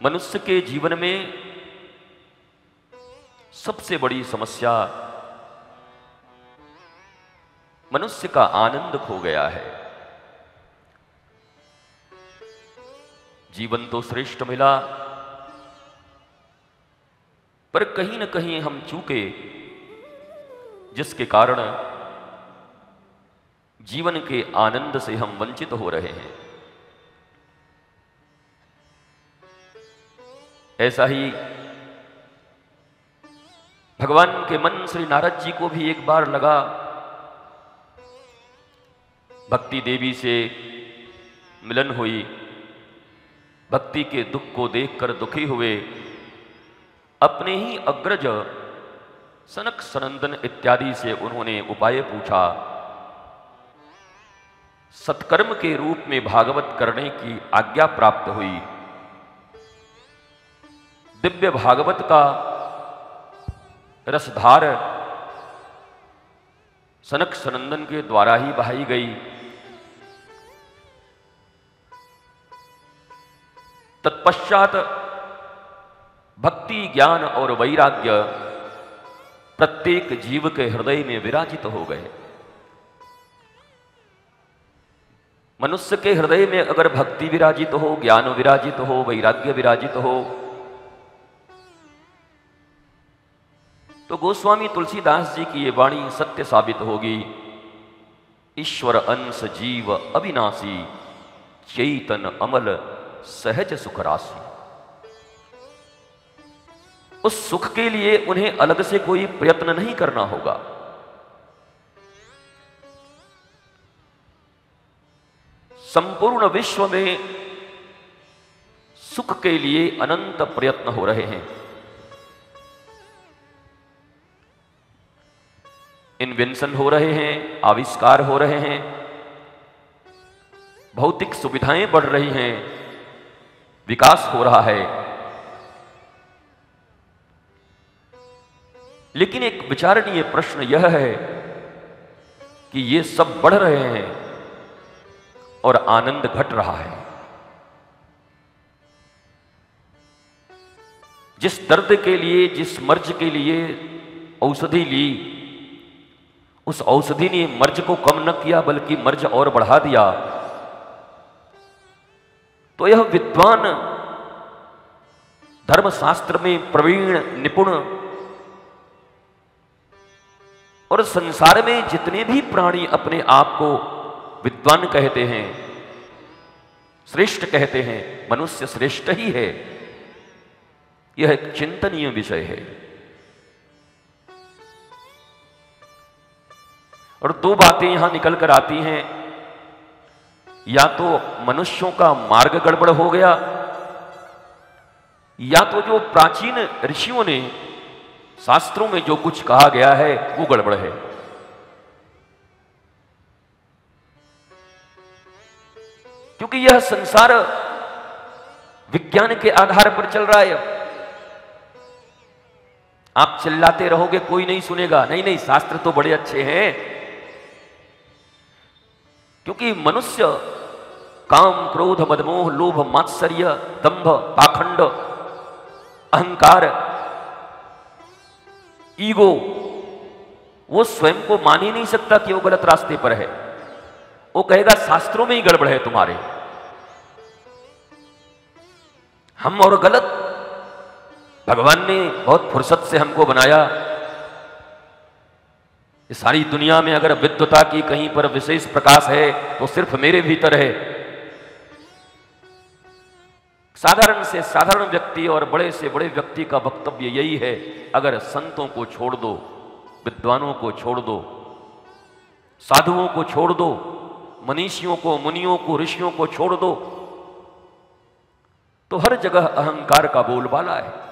मनुष्य के जीवन में सबसे बड़ी समस्या मनुष्य का आनंद खो गया है। जीवन तो श्रेष्ठ मिला, पर कहीं न कहीं हम चूके, जिसके कारण जीवन के आनंद से हम वंचित हो रहे हैं। ऐसा ही भगवान के मन श्री नारद जी को भी एक बार लगा, भक्ति देवी से मिलन हुई, भक्ति के दुख को देखकर दुखी हुए, अपने ही अग्रज सनक सनंदन इत्यादि से उन्होंने उपाय पूछा। सत्कर्म के रूप में भागवत करने की आज्ञा प्राप्त हुई। दिव्य भागवत का रसधार सनक सनंदन के द्वारा ही बहाई गई। तत्पश्चात भक्ति, ज्ञान और वैराग्य प्रत्येक जीव के हृदय में विराजित हो गए। मनुष्य के हृदय में अगर भक्ति विराजित हो, ज्ञान विराजित हो, वैराग्य विराजित हो, तो गोस्वामी तुलसीदास जी की ये वाणी सत्य साबित होगी। ईश्वर अंश जीव अविनाशी, चैतन अमल सहज सुख राशि। उस सुख के लिए उन्हें अलग से कोई प्रयत्न नहीं करना होगा। संपूर्ण विश्व में सुख के लिए अनंत प्रयत्न हो रहे हैं। इन्वेंशन हो रहे हैं, आविष्कार हो रहे हैं, भौतिक सुविधाएं बढ़ रही हैं, विकास हो रहा है। लेकिन एक विचारणीय प्रश्न यह है कि ये सब बढ़ रहे हैं और आनंद घट रहा है। जिस दर्द के लिए, जिस मर्ज के लिए औषधि ली, उस औषधि ने मर्ज को कम न किया बल्कि मर्ज और बढ़ा दिया। तो यह विद्वान, धर्मशास्त्र में प्रवीण, निपुण और संसार में जितने भी प्राणी अपने आप को विद्वान कहते हैं, श्रेष्ठ कहते हैं, मनुष्य श्रेष्ठ ही है। यह एक चिंतनीय विषय है। और दो बातें यहां निकल कर आती हैं। या तो मनुष्यों का मार्ग गड़बड़ हो गया, या तो जो प्राचीन ऋषियों ने शास्त्रों में जो कुछ कहा गया है वो गड़बड़ है। क्योंकि यह संसार विज्ञान के आधार पर चल रहा है। आप चिल्लाते रहोगे कोई नहीं सुनेगा। नहीं नहीं, शास्त्र तो बड़े अच्छे हैं। क्योंकि मनुष्य काम, क्रोध, मदमोह, लोभ, मात्सर्य, दंभ, पाखंड, अहंकार, ईगो, वो स्वयं को मान ही नहीं सकता कि वो गलत रास्ते पर है। वो कहेगा शास्त्रों में ही गड़बड़ है तुम्हारे, हम और गलत। भगवान ने बहुत फुर्सत से हमको बनाया। इस सारी दुनिया में अगर विद्वता की कहीं पर विशेष प्रकाश है तो सिर्फ मेरे भीतर है। साधारण से साधारण व्यक्ति और बड़े से बड़े व्यक्ति का वक्तव्य यही है, अगर संतों को छोड़ दो, विद्वानों को छोड़ दो, साधुओं को छोड़ दो, मनीषियों को, मुनियों को, ऋषियों को छोड़ दो, तो हर जगह अहंकार का बोलबाला है।